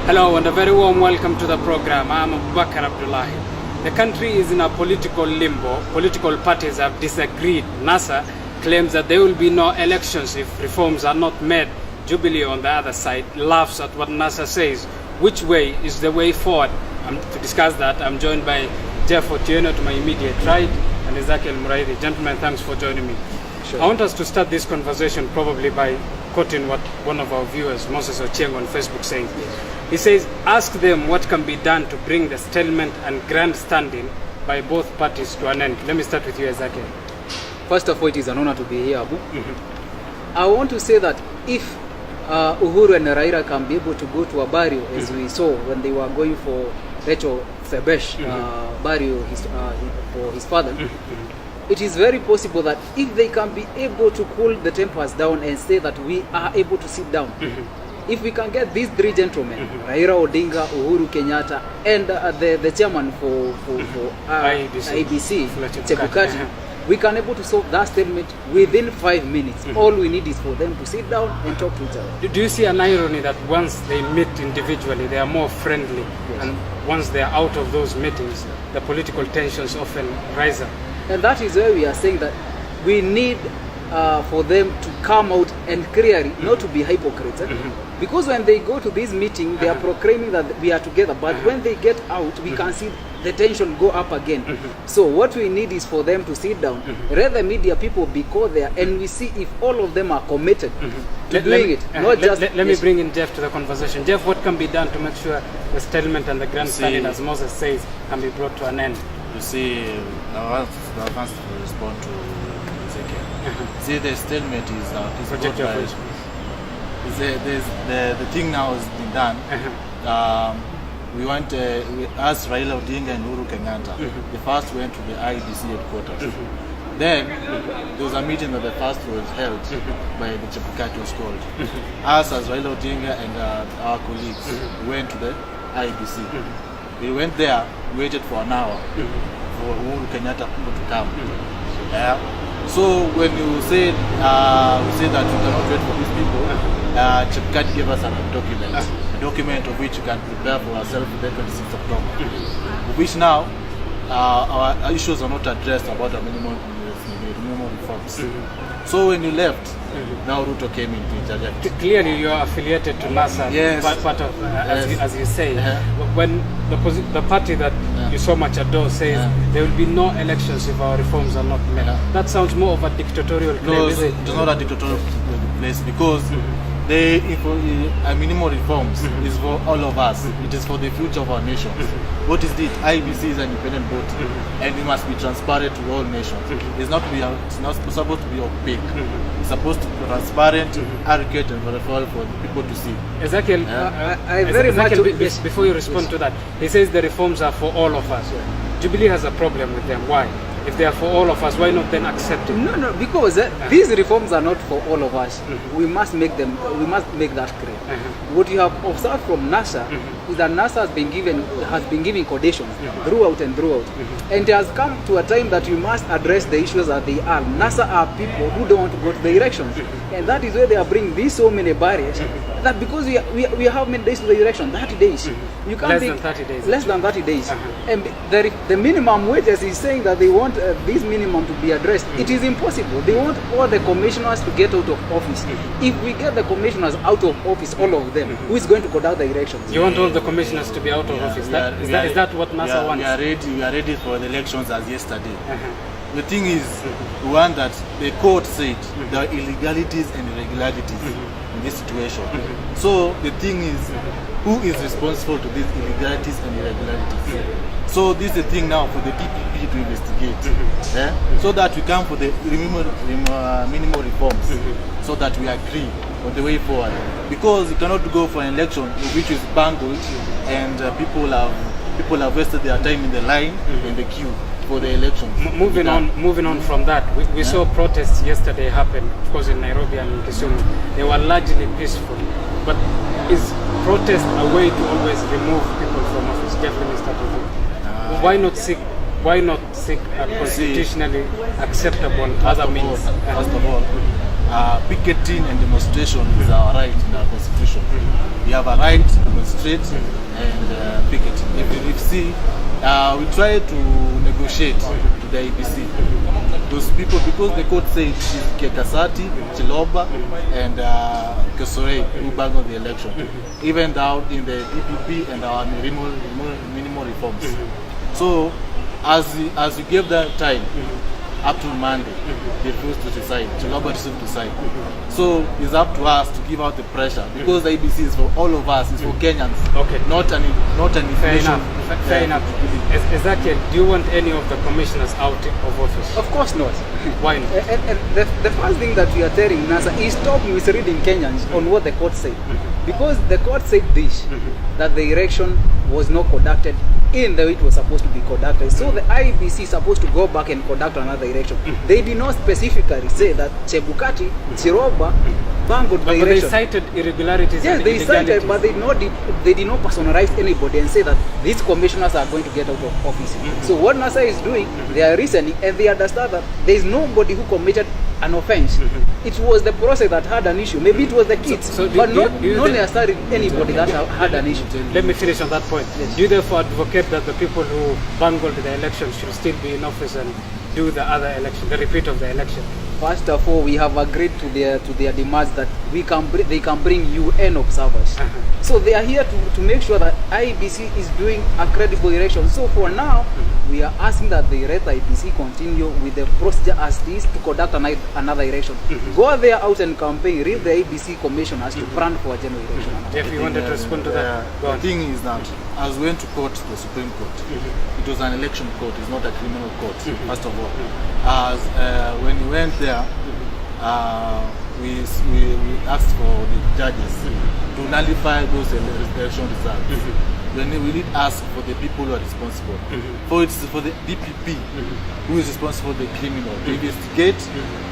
Hello and a very warm welcome to the program. I am Abubakar Abdullahi. The country is in a political limbo. Political parties have disagreed. NASA claims that there will be no elections if reforms are not made. Jubilee on the other side laughs at what NASA says. Which way is the way forward? To discuss that, I'm joined by Jeff Otieno to my immediate right and EZEKIEL Muraidi. Gentlemen, thanks for joining me. Sure. I want us to start this conversation probably by quoting what one of our viewers, Moses Ochieng on Facebook, says. He says, ask them what can be done to bring the stalemate and grandstanding by both parties to an end. Let me start with you, EZEKIEL. First of all, it is an honor to be here, Abu. I want to say that if Uhuru and Raila can be able to go to a burial, as we saw when they were going for Rachel Febesh burial for his father, it is very possible that if they can be able to cool the tempers down and say that we are able to sit down, if we can get these three gentlemen, Raila Odinga, Uhuru Kenyatta, and the chairman for IBC, Chebukati, we can able to solve that statement within 5 minutes. All we need is for them to sit down and talk to each other. Do you see an irony that once they meet individually, they are more friendly, and once they are out of those meetings, the political tensions often rise up? And that is where we are saying that we need for them to come out and clearly, not to be hypocrites. Because when they go to this meeting, they are proclaiming that we are together. But when they get out, we can see the tension go up again. So what we need is for them to sit down, let the media people be called there, and we see if all of them are committed to doing it. Let me bring in Jeff to the conversation. Jeff, what can be done to make sure the stalemate and the grandstanding, as Moses says, can be brought to an end? You see, I want to respond to EZEKIEL. See, the stalemate is brought by... The thing now has been done. We asked Raila Odinga and Uhuru Kenyatta. The first went to the IBC headquarters. Then there was a meeting that the first was held by the Chebukati was called. Us as Raila Odinga and our colleagues went to the IBC. We went there, waited for an hour for Uhuru Kenyatta to come. So when you say we say that you cannot wait for these people, Chebukati gave us a document of which you can prepare for ourselves for the 26th of October, which now our issues are not addressed about the minimum reforms. So when you left, now Ruto came in to interject. Clearly you are affiliated to NASA, part of, as you say. When the party that you so much adore says there will be no elections if our reforms are not made, that sounds more of a dictatorial claim, no, is it? It's not a dictatorial place because the minimal reforms is for all of us. It is for the future of our nations. What is it? IBC is an independent body, and it must be transparent to all nations. It's not supposed to be opaque. It's supposed to be transparent, accurate, and verifiable for people to see. EZEKIEL, I very much before you respond to that, he says the reforms are for all of us. Jubilee has a problem with them. Why? If they are for all of us, why not then accept it? No, because these reforms are not for all of us. We must make them. We must make that clear. What you have observed from NASA is that NASA has been giving conditions throughout and throughout, and it has come to a time that you must address the issues as they are. NASA are people who don't want to go to the elections, and that is where they are bringing these so many barriers. That because we have many days to the election, 30 days. You can't less than 30 days. Less than 30 days, and the minimum wages is saying that they want this minimum to be addressed. It is impossible. They want all the commissioners to get out of office. If we get the commissioners out of office, all of them, who is going to conduct the elections? You want all the commissioners to be out of office? Is that what NASA wants? We are ready for the elections as yesterday. The thing is, one that the court said there are illegalities and irregularities in this situation. So the thing is, who is responsible to these illegalities and irregularities? So this is the thing now for the DPP to investigate, so that we come for the minimal reforms, so that we agree on the way forward. Because you cannot go for an election which is bungled, and people have wasted their time in the line, in the queue for the elections. Moving on from that, we saw protests yesterday happen, of course, in Nairobi and in Kisumu. They were largely peaceful. But is protest a way to always remove people from office? Jeff, let me start with you. Why not seek a constitutionally acceptable other means? First of all, picketing and demonstration is our right in our constitution. We have a right to demonstrate and picket. If see, we try to negotiate with the IBC. Those people, because the court said it's Kekasati, Chiloba, and Kesore who bangled the election, even down in the DPP and our minimal reforms. So, as we gave them time, up to Monday, they refused to decide. Chiloba refused to decide. So it's up to us to give out the pressure, because the ABC is for all of us, it's for Kenyans. Okay. Not an Fair inflation. enough. Fair enough. EZEKIEL, do you want any of the commissioners out of office? Of course not. Why not? And the first thing that we are telling NASA is stop misreading Kenyans on what the court said. Because the court said this, that the election was not conducted in the way it was supposed to be conducted. So the IBC is supposed to go back and conduct another election. They did not specifically say that Chebukati, Chiroba, bangled the But they election. cited irregularities. Yes, and they cited, illegalities. but they did not personalize anybody and say that these commissioners are going to get out of office. So what NASA is doing, they are reasoning and they understand that there is nobody who committed an offense. It was the process that had an issue. Maybe it was the kids, So but not do you necessarily anybody that had an issue. Let me finish on that point. Yes. Do you therefore advocate that the people who bungled the election should still be in office and do the other election, the repeat of the election? First of all, we have agreed to their demands that they can bring UN observers. So they are here to make sure that IBC is doing a credible election. So for now, we are asking that the let IBC continue with the procedure as it is to conduct another election. Go there out and campaign, read the IBC commissioners to plan for a general election. Jeff, you wanted to respond to that? Go The on. thing is that as we went to court, the Supreme Court, it was an election court, it's not a criminal court, first of all. As when we went there, we asked for the judges to nullify those election results. Then we did ask for the people who are responsible. For the DPP who is responsible for the criminal to investigate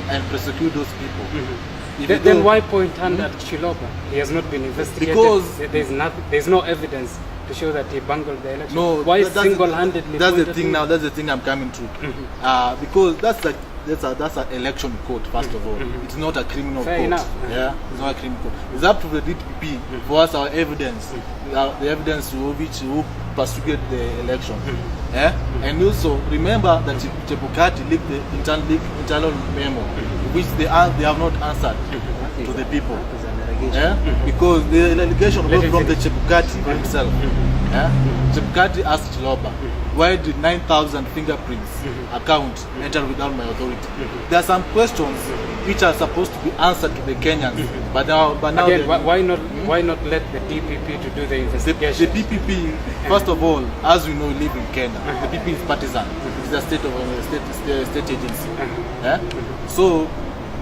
and prosecute those people. Then why point hand at Chiloba? He has not been investigated. Because there's no evidence to show that he bungled the election. No, why that's single-handedly? That's the pointed thing him? now. That's the thing I'm coming to. Because that's an election court. First of all, it's not a criminal Fair court. enough. Yeah, it's not a criminal court. It's up to the DPP for us our evidence, the evidence who pursued the election. Yeah, and also remember that Chebukati leaked the internal memo, which they have not answered to the people. Yeah? Because the allegation goes from the Chebukati himself. Yeah? Chebukati asked Chiloba, why did 9,000 fingerprints account enter without my authority? There are some questions which are supposed to be answered to the Kenyans, but now Again, why not let the DPP to do the investigation? the PPP, first of all, as we know, live in Kenya. The PPP is partisan. It's a state agency. Yeah? So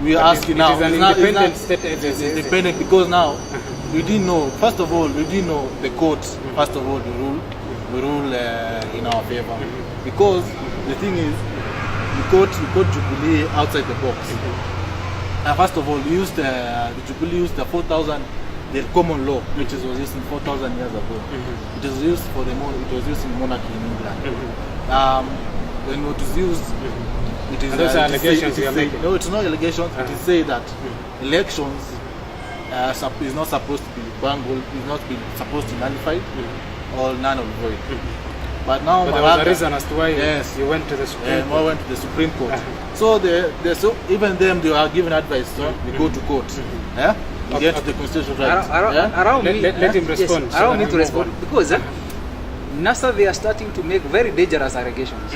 we are asking now. It is an independent state agency. It's independent because now we didn't know. First of all, we didn't know the courts. First of all, the rule in our favor. Because the thing is, we got Jubilee outside the box. First of all, we used the Jubilee used the 4,000, the common law, which was used in 4,000 years ago. It was used it was used in monarchy in England. When it was used. It is, and those are allegations you are making. No, it's not allegations. It is say that elections is not supposed to be bungled, is not supposed to be nullified or none of void. But now, there was a reason as to why you went to the Supreme Court. I went to the Supreme Court. So even them, they are given advice. So they go to court. Yeah, you get to the constitutional rights. Let him respond. Allow me to respond because NASA, they are starting to make very dangerous allegations.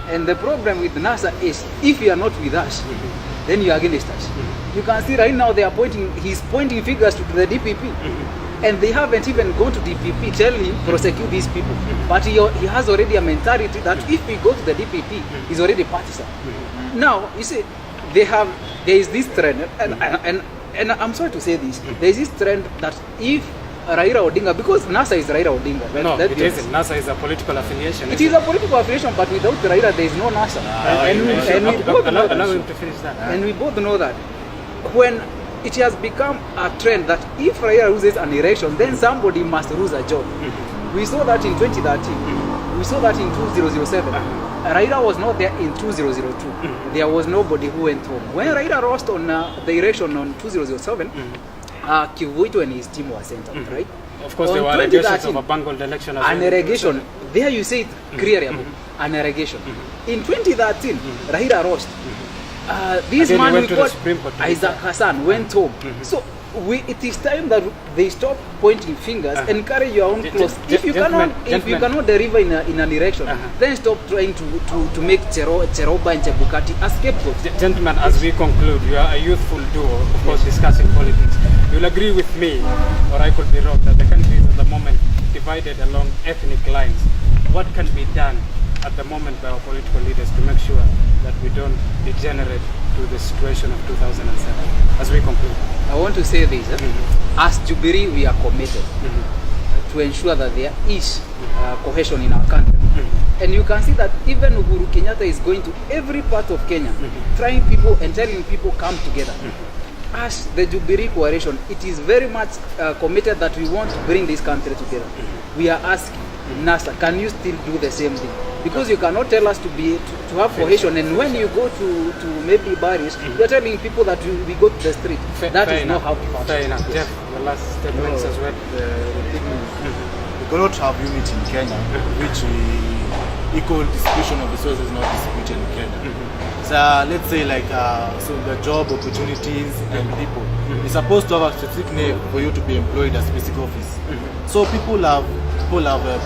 And the problem with NASA is, if you are not with us, then you are against us. You can see right now he's pointing fingers to the DPP. And they haven't even gone to DPP telling him prosecute these people. But he has already a mentality that if we go to the DPP, he's already partisan. Now, you see, there is this trend, and I'm sorry to say this, there is this trend that if Raila Odinga, because NASA is Raila Odinga. Right? No, it isn't. NASA is a political affiliation. It is a political affiliation, but without Raila, there is no NASA. Allow him to finish that. And we both know that when it has become a trend that if Raila loses an election, then somebody must lose a job. We saw that in 2013. We saw that in 2007. Raila was not there in 2002. There was nobody who went home. When Raila lost on the election on 2007, Kivuito and his team were sent out, right? Of course, there were 2013, allegations of a bungled election as an well. allegation. There you say it clearly, an allegation. In 2013, Raila lost. This Again, he man went we to the called Supreme Court. Isaac Hassan went home. So it is time that they stop pointing fingers and carry your own clothes. If you cannot deliver in an election, then stop trying to make Cheroba and Chebukati a scapegoat. Gentlemen, as we conclude, you are a youthful duo, of course, discussing politics. You'll agree with me, or I could be wrong, that the country is at the moment divided along ethnic lines. What can be done at the moment by our political leaders to make sure that we don't degenerate to the situation of 2007? As we conclude, I want to say this. As Jubilee, we are committed to ensure that there is cohesion in our country. And you can see that even Uhuru Kenyatta is going to every part of Kenya, trying people and telling people come together. As the Jubilee Coalition, it is very much committed that we want to bring this country together. We are asking NASA, can you still do the same thing? Because you cannot tell us to have cohesion, and when you go to maybe barriers, you are telling people that we go to the street. That is not how to function. Fair enough. Jeff, the last statements as well. We cannot have unity in Kenya, which equal distribution of resources is not distributed in Kenya. So let's say like so the job opportunities and people. You're supposed to have a specific name for you to be employed at a specific office. So people have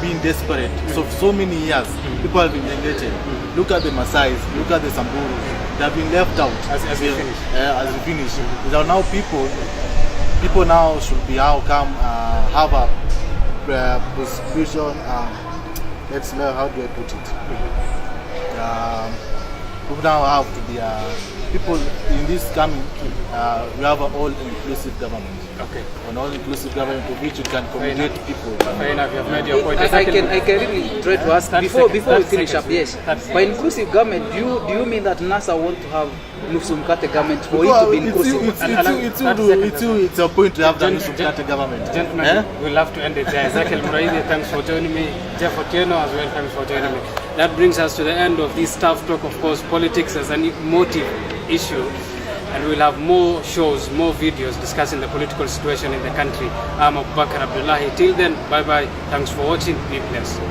been desperate. So many years, people have been neglected. Look at the Maasais, look at the Samburu. They have been left out As we finish. As we finish. So now people now should be how come have a prosecution. Let's learn how do I put it. People now have to be people in this coming. We have an all-inclusive government. Okay. An all-inclusive government to which you can accommodate people. Fair enough. You have made your point. I can really try to ask before we finish up. Yes. By inclusive government, do you mean that NASA want to have Nusumkate government for it to be inclusive? It's a point to have the Nusumkate government. Gentlemen, we'll have to end it there. EZEKIEL Muraidi, thanks for joining me. Jeff Otieno as well, thanks for joining me. That brings us to the end of this Tough Talk. Of course, politics as an emotive issue, and we'll have more shows, more videos discussing the political situation in the country. I'm Abubakar Abdullahi. Till then, bye bye. Thanks for watching. Be blessed.